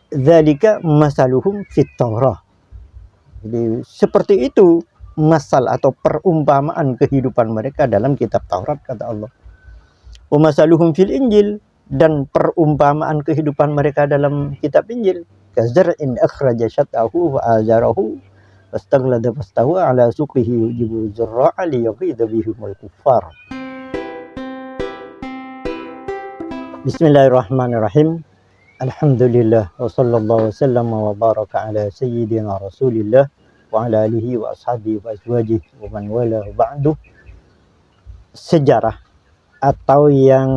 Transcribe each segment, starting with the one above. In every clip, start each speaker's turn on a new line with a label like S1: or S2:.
S1: dzalika masaluhum fit Taurah. Jadi seperti itu masal atau perumpamaan kehidupan mereka dalam kitab Taurat, kata Allah. Wa masaluhum fil Injil, dan perumpamaan kehidupan mereka dalam kitab Injil, kazar'in akhraja syat'ahu wa azarahu fastaghlada fastawa ala suqihi yujibu zurra'a liyaghidha bihimul kuffar. Bismillahirrahmanirrahim. Alhamdulillah wa sallallahu wasallam wa baraka ala sayyidina Rasulillah wa ala alihi wa ashabihi wa azwajihi wa man wala ba'du. Sejarah atau yang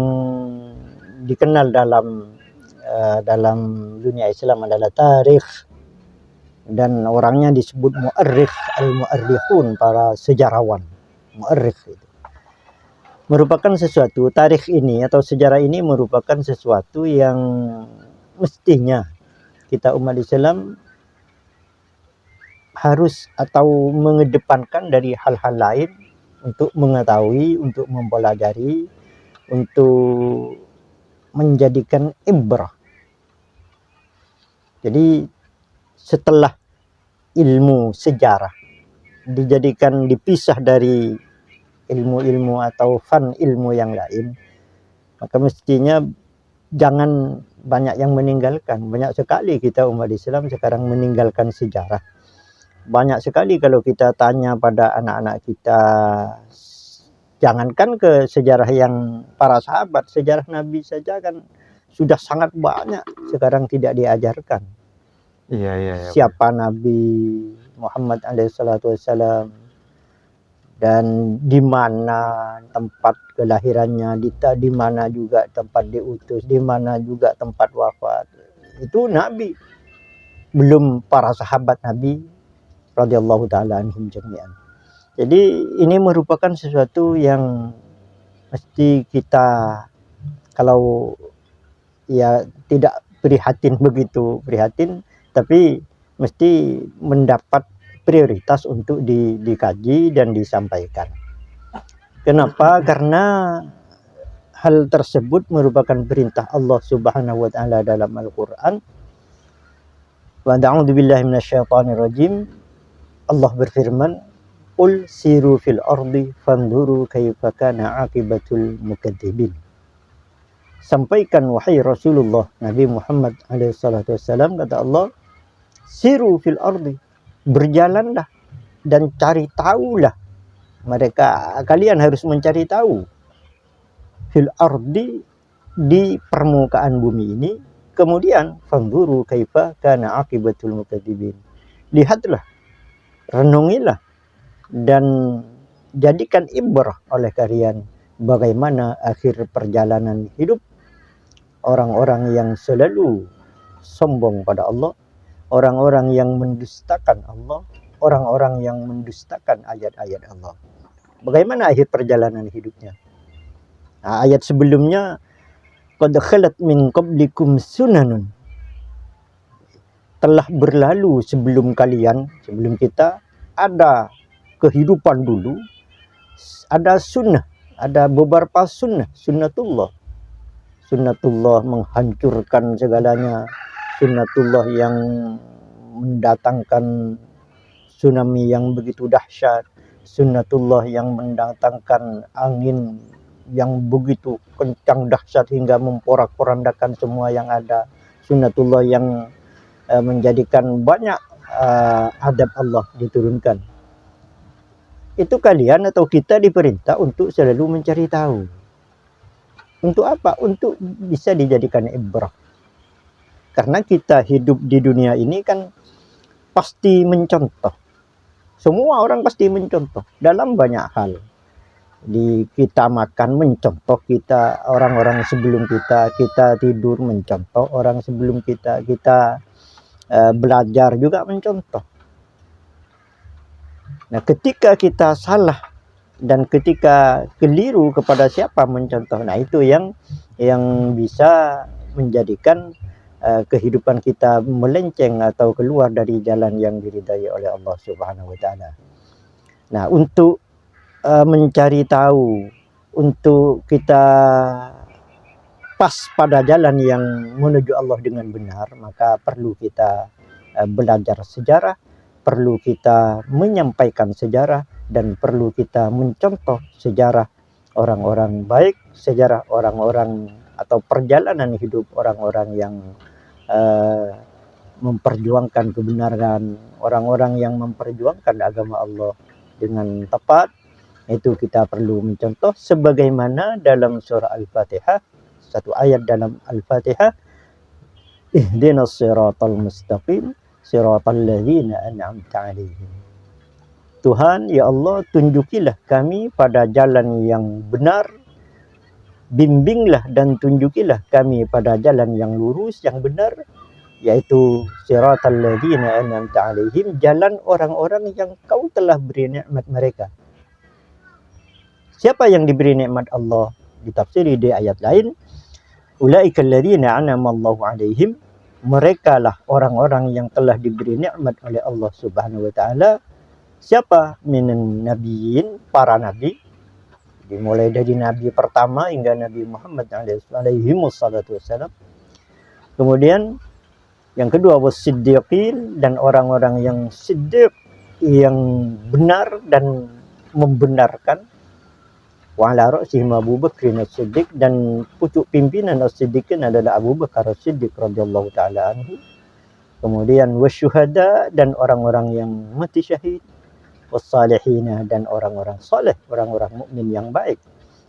S1: dikenal dalam dunia Islam adalah tarikh, dan orangnya disebut mu'arrikh, al-mu'arrikhun, para sejarawan. Mu'arrikh itu merupakan sesuatu, tarikh ini atau sejarah ini merupakan sesuatu yang mestinya kita umat Islam harus atau mengedepankan dari hal-hal lain untuk mengetahui, untuk mempelajari, untuk menjadikan ibrah. Jadi setelah ilmu sejarah dipisah dari ilmu-ilmu atau fan ilmu yang lain, maka mestinya jangan banyak yang meninggalkan. Banyak sekali kita umat Islam sekarang meninggalkan sejarah. Banyak sekali kalau kita tanya pada anak-anak kita, jangankan ke sejarah yang para sahabat, sejarah Nabi saja kan sudah sangat banyak sekarang tidak diajarkan.
S2: Iya.
S1: Siapa Nabi Muhammad SAW, dan di mana tempat kelahirannya, di mana juga tempat diutus, di mana juga tempat wafat. Itu Nabi, belum para sahabat Nabi radhiyallahu taala anhum jami'an. Jadi ini merupakan sesuatu yang mesti kita, kalau ya tidak begitu prihatin, tapi mesti mendapat prioritas untuk dikaji dan disampaikan. Kenapa? Karena hal tersebut merupakan perintah Allah Subhanahu wa taala dalam Al-Qur'an. Wa a'udzubillahi minasyaitonir rajim. Allah berfirman, "Qul siru fil ardi fanzuru kaifa kana aqibatul mukadzibin." Sampaikan wahai Rasulullah Nabi Muhammad SAW, kata Allah, siru fil ardi, berjalanlah dan cari tahulah. Kalian harus mencari tahu fil ardi, di permukaan bumi ini. Kemudian fanzuru kaifa kana aqibatul mukadzibin, lihatlah, renungilah, dan jadikan ibrah oleh kalian bagaimana akhir perjalanan hidup orang-orang yang selalu sombong pada Allah, orang-orang yang mendustakan Allah, orang-orang yang mendustakan ayat-ayat Allah. Bagaimana akhir perjalanan hidupnya? Nah, ayat sebelumnya, qad khalat min qablikum sunanun, telah berlalu sebelum kalian, sebelum kita, ada kehidupan dulu, ada sunnah, ada beberapa sunnatullah menghancurkan segalanya, sunnatullah yang mendatangkan tsunami yang begitu dahsyat, sunnatullah yang mendatangkan angin yang begitu kencang dahsyat hingga memporak-porandakan semua yang ada, sunnatullah yang menjadikan banyak adab Allah diturunkan. Itu kalian atau kita diperintah untuk selalu mencari tahu. Untuk apa? Untuk bisa dijadikan ibrah. Karena kita hidup di dunia ini kan pasti mencontoh. Semua orang pasti mencontoh dalam banyak hal. Kita makan mencontoh kita, orang-orang sebelum kita tidur mencontoh orang sebelum kita belajar juga mencontoh. Nah, ketika kita salah dan ketika keliru, kepada siapa mencontoh? Nah, itu yang bisa menjadikan kehidupan kita melenceng atau keluar dari jalan yang diridai oleh Allah Subhanahu wa taala. Nah, untuk mencari tahu, untuk kita pas pada jalan yang menuju Allah dengan benar, maka perlu kita belajar sejarah, perlu kita menyampaikan sejarah, dan perlu kita mencontoh sejarah orang-orang baik, sejarah orang-orang atau perjalanan hidup orang-orang yang memperjuangkan kebenaran, orang-orang yang memperjuangkan agama Allah dengan tepat. Itu kita perlu mencontoh, sebagaimana dalam surah Al-Fatihah, satu ayat dalam Al-Fatihah, ihdinas siratal mustaqim siratal ladzina an'amta 'alaihim. Tuhan, ya Allah, tunjukilah kami pada jalan yang benar, bimbinglah dan tunjukilah kami pada jalan yang lurus, yang benar, yaitu siratal ladzina an'amta 'alaihim, jalan orang-orang yang kau telah beri nikmat mereka. Siapa yang diberi nikmat Allah? Ditafsiri di ayat lain, ulaikal ladzina an'ama Allahu 'alaihim, merekalah orang-orang yang telah diberi nikmat oleh Allah Subhanahu wa taala. Siapa? Minan nabiyyin, para nabi, dimulai dari nabi pertama hingga Nabi Muhammad alaihi wassalatu wassalam. Kemudian yang kedua was-siddiqin, dan orang-orang yang siddiq, yang benar dan membenarkan. Wa ala ra'sihim Abu Bakr as-Siddiq, dan pucuk pimpinan as-Siddiqin adalah Abu Bakar as-Siddiq radhiyallahu taala anhu. Kemudian wasyuhada, dan orang-orang yang mati syahid, wassalihina, dan orang-orang saleh, orang-orang mukmin yang baik.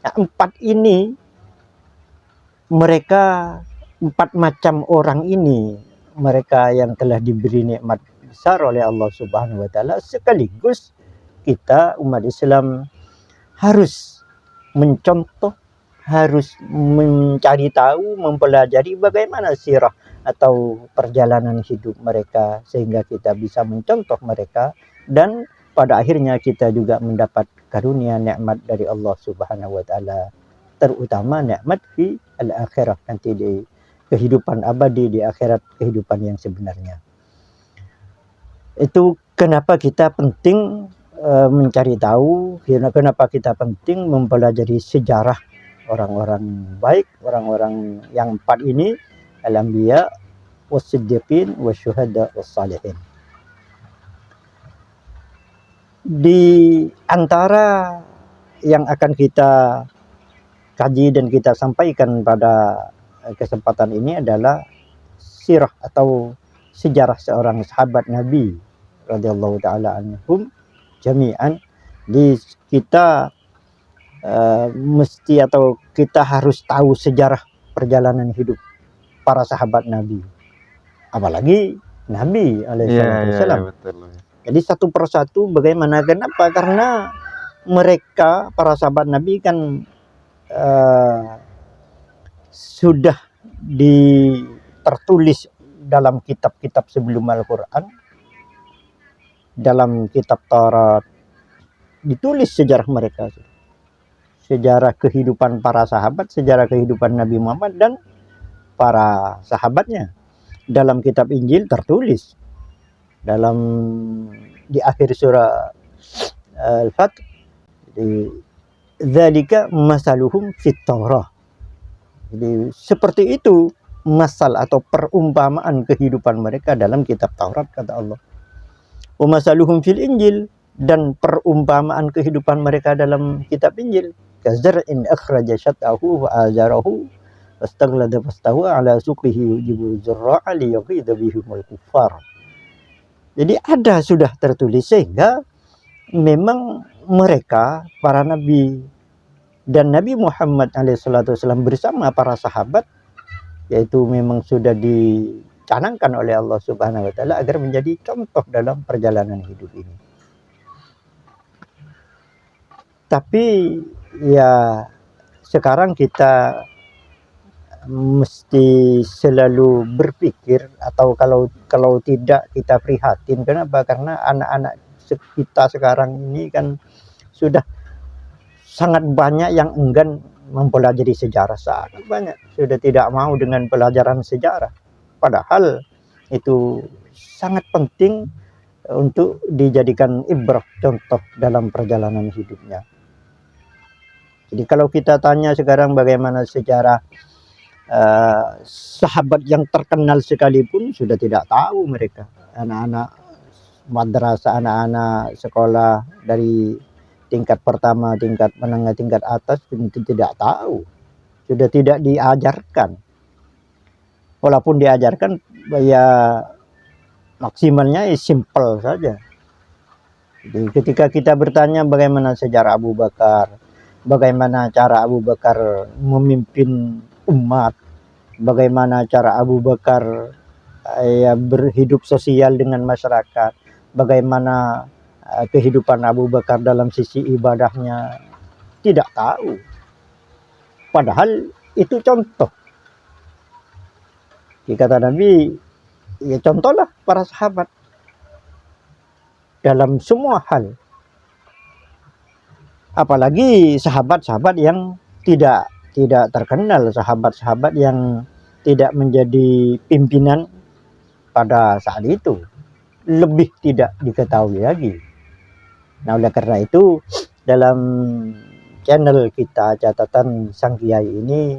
S1: Nah, empat ini, mereka, empat macam orang ini, mereka yang telah diberi nikmat besar oleh Allah Subhanahu wa taala, sekaligus kita umat Islam harus mencontoh, harus mencari tahu, mempelajari bagaimana sirah atau perjalanan hidup mereka, sehingga kita bisa mencontoh mereka, dan pada akhirnya kita juga mendapat karunia nikmat dari Allah Subhanahu wa taala, terutama nikmat di al-akhirah, nanti di kehidupan abadi di akhirat, kehidupan yang sebenarnya. Itu kenapa kita penting mencari tahu, kenapa kita penting mempelajari sejarah orang-orang baik, orang-orang yang empat ini, al-anbiya, was-siddiqin, wasyuhada, was-salihin. Di antara yang akan kita kaji dan kita sampaikan pada kesempatan ini adalah sirah atau sejarah seorang sahabat Nabi radhiyallahu taala anhum jami'an. Kita mesti atau kita harus tahu sejarah perjalanan hidup para sahabat Nabi, apalagi Nabi alaihissalam. Jadi satu persatu bagaimana, kenapa? Karena mereka, para sahabat Nabi kan sudah tertulis dalam kitab-kitab sebelum Al-Quran. Dalam kitab Taurat ditulis sejarah mereka, sejarah kehidupan para sahabat, sejarah kehidupan Nabi Muhammad dan para sahabatnya. Dalam kitab Injil tertulis di akhir surah Al-Fath, dzalika masaluhum fit Taurah. Jadi seperti itu masal atau perumpamaan kehidupan mereka dalam kitab Taurat, kata Allah. Wa masaluhum fil Injil, dan perumpamaan kehidupan mereka dalam kitab Injil, kazar'in akhraja syat'ahu wa azarahu fastaghlada fastawa ala suqihi yujibu zurra'a liyaghidha bihimul kuffar. Jadi ada sudah tertulis, sehingga memang mereka, para nabi dan Nabi Muhammad SAW bersama para sahabat, yaitu memang sudah dicanangkan oleh Allah Subhanahu wa taala agar menjadi contoh dalam perjalanan hidup ini. Tapi ya sekarang kita mesti selalu berpikir, atau kalau tidak kita prihatin. Kenapa? Karena anak-anak kita sekarang ini kan sudah sangat banyak yang enggan mempelajari sejarah, sangat banyak sudah tidak mau dengan pelajaran sejarah, padahal itu sangat penting untuk dijadikan ibrah, contoh dalam perjalanan hidupnya. Jadi kalau kita tanya sekarang bagaimana sejarah sahabat yang terkenal sekalipun sudah tidak tahu mereka. Anak-anak madrasah, anak-anak sekolah dari tingkat pertama, tingkat menengah, tingkat atas tentu tidak tahu. Sudah tidak diajarkan. Walaupun diajarkan ya maksimalnya simple saja. Jadi ketika kita bertanya bagaimana sejarah Abu Bakar, bagaimana cara Abu Bakar memimpin umat, bagaimana cara Abu Bakar ya berhidup sosial dengan masyarakat, bagaimana kehidupan Abu Bakar dalam sisi ibadahnya, tidak tahu. Padahal itu contoh. Kata Nabi, ya contohlah para sahabat dalam semua hal. Apalagi sahabat-sahabat yang tidak terkenal, sahabat-sahabat yang tidak menjadi pimpinan pada saat itu, lebih tidak diketahui lagi. Nah, oleh karena itu dalam channel kita Catatan Sang Kiai ini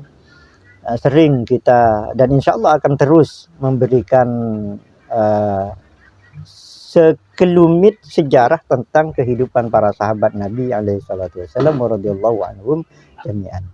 S1: sering kita, dan insya Allah akan terus memberikan sekelumit sejarah tentang kehidupan para sahabat Nabi alaihi salatu wasallam radhiyallahu anhum jami'an.